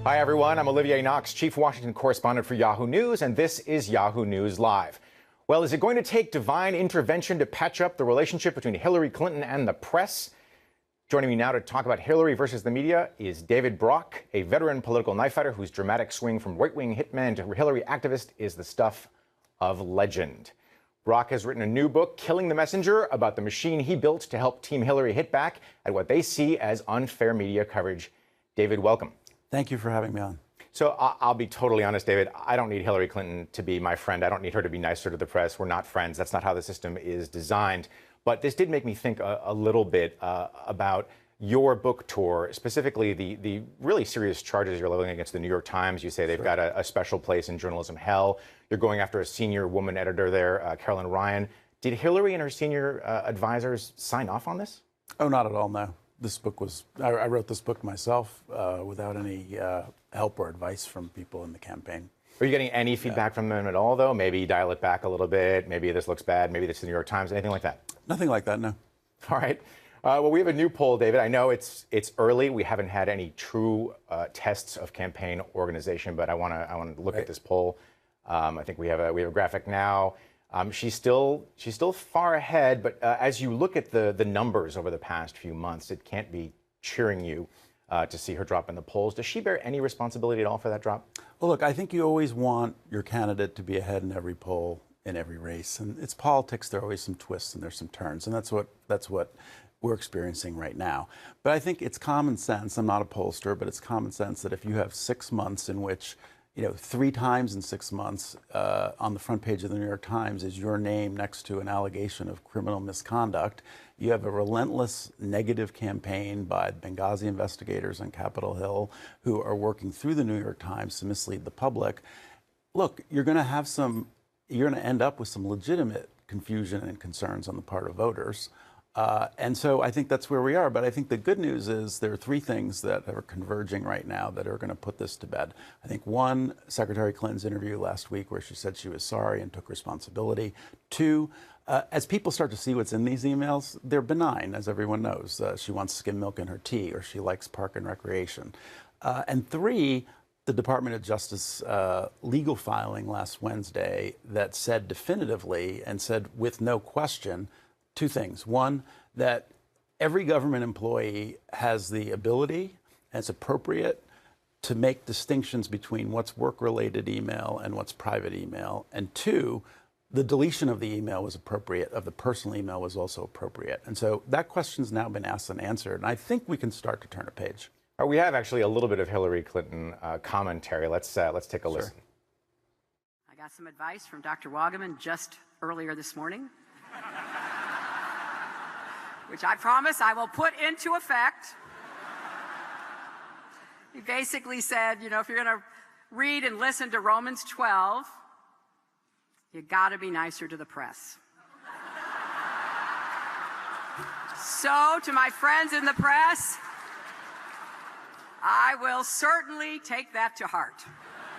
Hi, everyone. I'm Olivier Knox, Chief Washington Correspondent for Yahoo News, and this is Yahoo News Live. Well, is it going to take divine intervention to patch up the relationship between Hillary Clinton and the press? Joining me now to talk about Hillary versus the media is David Brock, a veteran political knife fighter whose dramatic swing from right-wing hitman to Hillary activist is the stuff of legend. Brock has written a new book, Killing the Messenger, about the machine he built to help Team Hillary hit back at what they see as unfair media coverage. David, welcome. Thank you for having me on. So I'll be totally honest, David. I don't need Hillary Clinton to be my friend. I don't need her to be nicer to the press. We're not friends. That's not how the system is designed. But this did make me think a little bit about your book tour, specifically the really serious charges you're leveling against the New York Times. You say they've got a special place in journalism hell. You're going after a senior woman editor there, Carolyn Ryan. Did Hillary and her senior advisors sign off on this? Oh, not at all, no. This book was, I wrote this book myself without any help or advice from people in the campaign. Are you getting any feedback from them at all, though? Maybe dial it back a little bit. Maybe this looks bad. Maybe this is the New York Times. Anything like that? Nothing like that, no. All right. Well, we have a new poll, David. I know it's early. We haven't had any true tests of campaign organization, but I want to look at this poll. I think we have a graphic now. She's still far ahead, but as you look at the numbers over the past few months, it can't be cheering you to see her drop in the polls. Does she bear any responsibility at all for that drop? Well, look, I think you always want your candidate to be ahead in every poll, in every race, and it's politics. There are always some twists and there's some turns, and that's what we're experiencing right now. But I think it's common sense. I'm not a pollster, but it's common sense that if you have 6 months in which 3 times in 6 months on the front page of the New York Times is your name next to an allegation of criminal misconduct. You have a relentless negative campaign by Benghazi investigators on Capitol Hill who are working through the New York Times to mislead the public. Look, you're going to end up with some legitimate confusion and concerns on the part of voters. And so I think that's where we are. But I think the good news is there are 3 things that are converging right now that are going to put this to bed. I think 1, Secretary Clinton's interview last week where she said she was sorry and took responsibility. 2, as people start to see what's in these emails, they're benign, as everyone knows. She wants skim milk in her tea, or she likes park and recreation. And 3, the Department of Justice legal filing last Wednesday that said definitively and said with no question 2 things. 1, that every government employee has the ability, and it's appropriate, to make distinctions between what's work-related email and what's private email. And 2, the deletion of the email was appropriate, of the personal email was also appropriate. And so that question's now been asked and answered, and I think we can start to turn a page. We have actually a little bit of Hillary Clinton commentary. Let's take a listen. I got some advice from Dr. Wagaman just earlier this morning, which I promise I will put into effect. He basically said, if you're going to read and listen to Romans 12, you got to be nicer to the press. So, to my friends in the press, I will certainly take that to heart.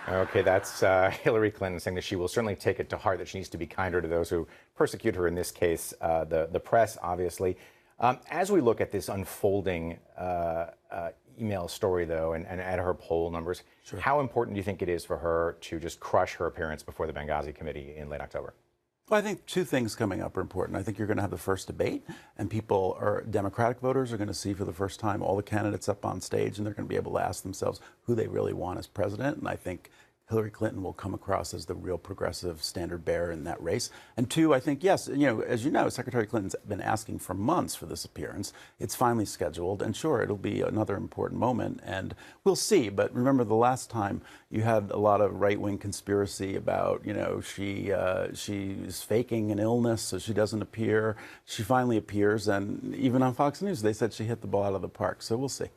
Okay, that's Hillary Clinton saying that she will certainly take it to heart, that she needs to be kinder to those who persecute her, in this case, the press, obviously. As we look at this unfolding email story, though, and at her poll numbers, sure, how important do you think it is for her to just crush her appearance before the Benghazi committee in late October? Well, I think 2 things coming up are important. I think you're going to have the first debate, and Democratic voters are going to see for the first time all the candidates up on stage, and they're going to be able to ask themselves who they really want as president. And I think Hillary Clinton will come across as the real progressive standard bearer in that race. And 2, I think, yes, as you know, Secretary Clinton's been asking for months for this appearance. It's finally scheduled, and sure, it'll be another important moment, and we'll see. But remember, the last time you had a lot of right-wing conspiracy about, she's faking an illness so she doesn't appear. She finally appears, and even on Fox News, they said she hit the ball out of the park. So we'll see.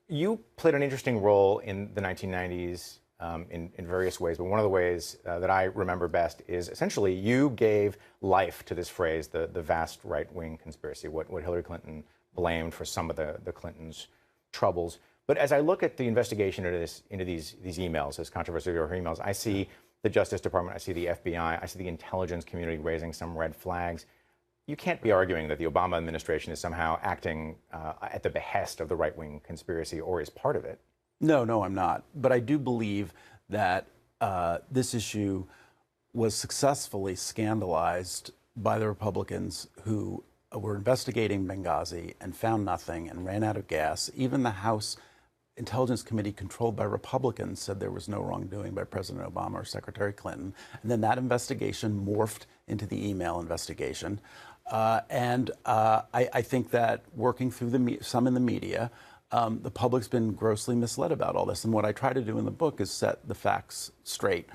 You played an interesting role in the 1990s in various ways, but one of the ways that I remember best is essentially you gave life to this phrase, the vast right-wing conspiracy, what Hillary Clinton blamed for some of the Clintons' troubles. But as I look at the investigation into these emails, this controversy over her emails, I see the Justice Department, I see the FBI, I see the intelligence community raising some red flags. you can't be arguing that the Obama administration is somehow acting at the behest of the right-wing conspiracy or is part of it. No, I'm not. But I do believe that this issue was successfully scandalized by the Republicans who were investigating Benghazi and found nothing and ran out of gas. Even the House Intelligence Committee, controlled by Republicans, said there was no wrongdoing by President Obama or Secretary Clinton. And then that investigation morphed into the email investigation. I think that working through some in the media, the public's been grossly misled about all this. And what I try to do in the book is set the facts straight,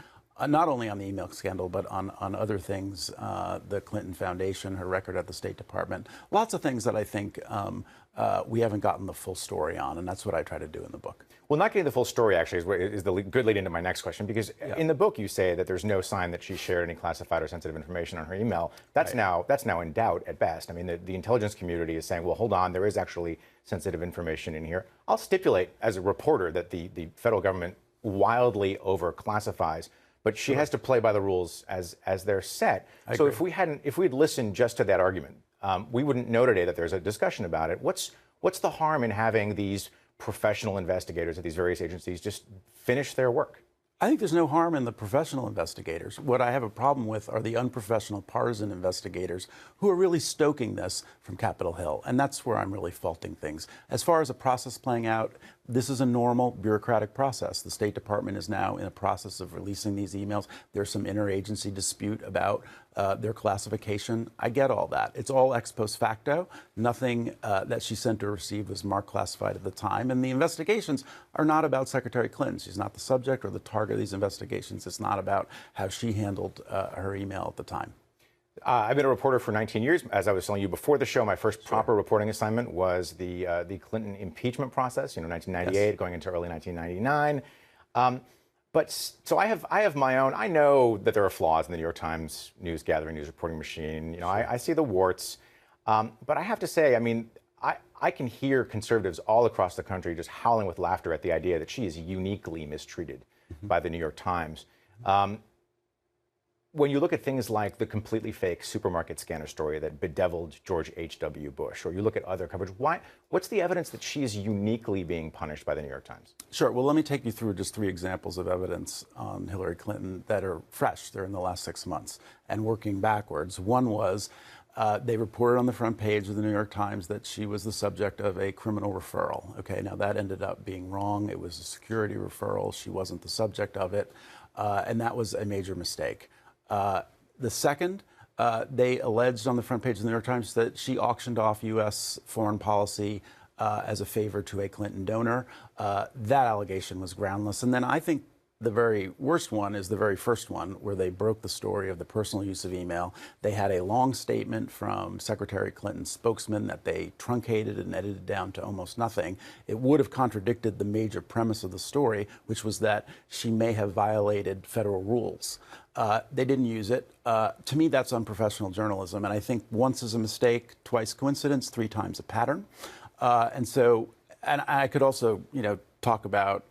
not only on the email scandal, but on other things, the Clinton Foundation, her record at the State Department, lots of things that I think we haven't gotten the full story on, and that's what I try to do in the book. Well, not getting the full story actually is the good lead into my next question, because in the book you say that there's no sign that she shared any classified or sensitive information on her email. That's now in doubt at best. I mean, the intelligence community is saying, well, hold on, there is actually sensitive information in here. I'll stipulate as a reporter that the federal government wildly overclassifies, but she has to play by the rules as they're set. So if we'd listened just to that argument, we wouldn't know today that there's a discussion about it. What's the harm in having these professional investigators at these various agencies just finish their work? I think there's no harm in the professional investigators. What I have a problem with are the unprofessional partisan investigators who are really stoking this from Capitol Hill. And that's where I'm really faulting things. As far as the process playing out, this is a normal bureaucratic process. The State Department is now in a process of releasing these emails. There's some interagency dispute about their classification. I get all that. It's all ex post facto. Nothing that she sent or received was marked classified at the time. And the investigations are not about Secretary Clinton. She's not the subject or the target of these investigations. It's not about how she handled her email at the time. I've been a reporter for 19 years. As I was telling you before the show, my first proper reporting assignment was the Clinton impeachment process, 1998 going into early 1999. So I have my own. I know that there are flaws in the New York Times news gathering, news reporting machine. I see the warts. But I have to say, I mean, I can hear conservatives all across the country just howling with laughter at the idea that she is uniquely mistreated by the New York Times. When you look at things like the completely fake supermarket scanner story that bedeviled George H.W. Bush, or you look at other coverage, what's the evidence that she is uniquely being punished by the New York Times? Sure. Well, let me take you through just 3 examples of evidence on Hillary Clinton that are fresh. They're in the last 6 months. And working backwards, one was they reported on the front page of the New York Times that she was the subject of a criminal referral. Okay, now that ended up being wrong. It was a security referral. She wasn't the subject of it. And that was a major mistake. The second, they alleged on the front page of the New York Times that she auctioned off U.S. foreign policy as a favor to a Clinton donor. That allegation was groundless. And then I think the very worst one is the very first one, where they broke the story of the personal use of email. They had a long statement from Secretary Clinton's spokesman that they truncated and edited down to almost nothing. It would have contradicted the major premise of the story, which was that she may have violated federal rules. They didn't use it. To me, that's unprofessional journalism. And I think once is a mistake, twice coincidence, 3 times a pattern. And I could also, talk about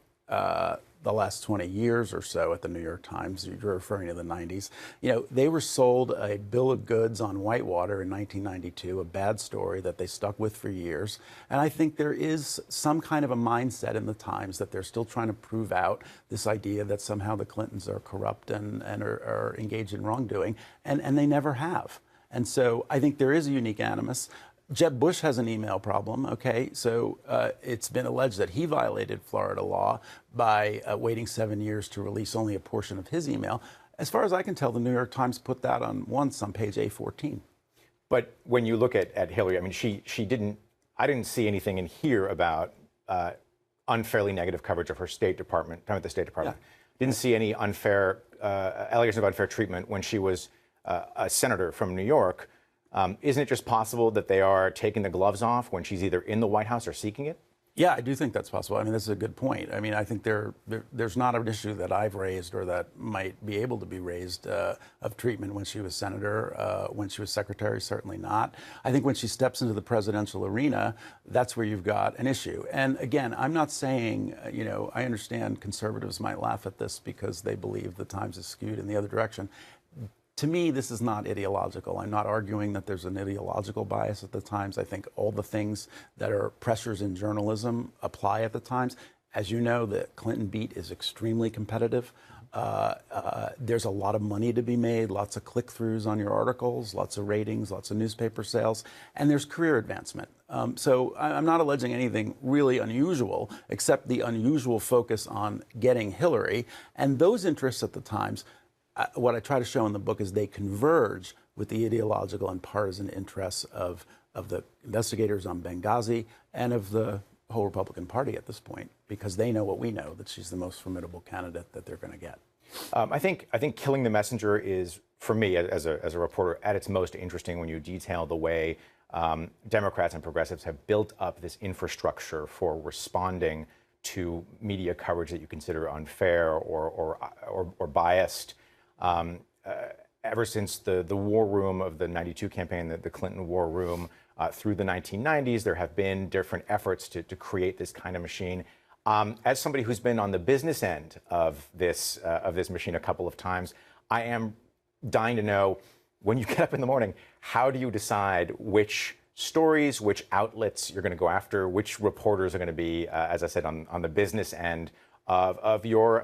the last 20 years or so at the New York Times. You're referring to the 90s. They were sold a bill of goods on Whitewater in 1992, a bad story that they stuck with for years. And I think there is some kind of a mindset in the Times that they're still trying to prove out this idea that somehow the Clintons are corrupt and are engaged in wrongdoing, and they never have. And so I think there is a unique animus. Jeb Bush has an email problem, okay? So it's been alleged that he violated Florida law by waiting 7 years to release only a portion of his email. As far as I can tell, the New York Times put that on page A14. But when you look at Hillary, I mean, I didn't see anything in here about unfairly negative coverage of her State Department, time at the State Department. Yeah. Didn't see any allegations of unfair treatment when she was a senator from New York. Isn't it just possible that they are taking the gloves off when she's either in the White House or seeking it? Yeah, I do think that's possible. I mean, this is a good point. I mean, I think there's not an issue that I've raised or that might be able to be raised of treatment when she was senator, when she was secretary, certainly not. I think when she steps into the presidential arena, that's where you've got an issue. And again, I'm not saying, I understand conservatives might laugh at this because they believe the Times is skewed in the other direction. To me, this is not ideological. I'm not arguing that there's an ideological bias at the Times. I think all the things that are pressures in journalism apply at the Times. As you know, the Clinton beat is extremely competitive. There's a lot of money to be made, lots of click-throughs on your articles, lots of ratings, lots of newspaper sales, and there's career advancement. So I'm not alleging anything really unusual, except the unusual focus on getting Hillary. And those interests at the Times, what I try to show in the book is they converge with the ideological and partisan interests of the investigators on Benghazi and of the whole Republican Party at this point, because they know what we know, that she's the most formidable candidate that they're going to get. I think killing the messenger is, for me as a reporter, at its most interesting when you detail the way Democrats and progressives have built up this infrastructure for responding to media coverage that you consider unfair or biased. Ever since the war room of the '92 campaign, the Clinton war room, through the 1990s, there have been different efforts to create this kind of machine. As somebody who's been on the business end of this machine a couple of times, I am dying to know, when you get up in the morning, how do you decide which stories, which outlets you're going to go after, which reporters are going to be, as I said, on the business end of your,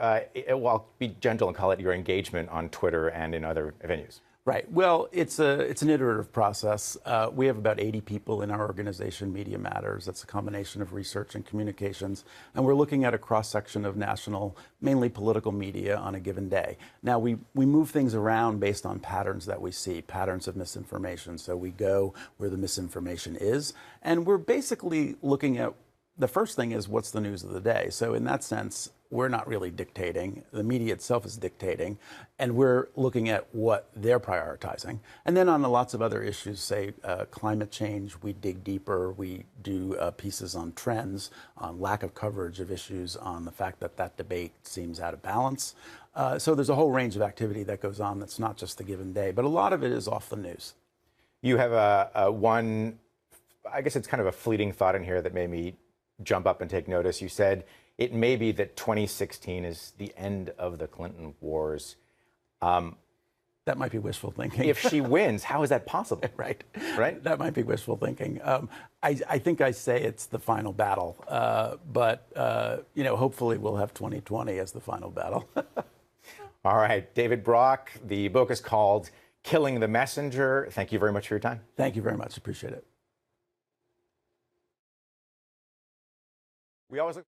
well, I'll be gentle and call it your engagement on Twitter and in other venues? Right. Well, it's an iterative process. We have about 80 people in our organization, Media Matters. That's a combination of research and communications. And we're looking at a cross-section of national, mainly political media on a given day. Now, we move things around based on patterns that we see, patterns of misinformation. So we go where the misinformation is. And we're basically looking at, the first thing is, what's the news of the day? So in that sense, we're not really dictating. The media itself is dictating, and we're looking at what they're prioritizing. And then on lots of other issues, say climate change, we dig deeper. We do pieces on trends, on lack of coverage of issues, on the fact that that debate seems out of balance. So there's a whole range of activity that goes on that's not just the given day, but a lot of it is off the news. You have a one, I guess it's kind of a fleeting thought in here that made me jump up and take notice. You said it may be that 2016 is the end of the Clinton wars. That might be wishful thinking. If she wins, how is that possible? Right. That might be wishful thinking. I think I say it's the final battle, but hopefully we'll have 2020 as the final battle. All right, David Brock. The book is called Killing the Messenger. Thank you very much for your time. Thank you very much. Appreciate it. We always look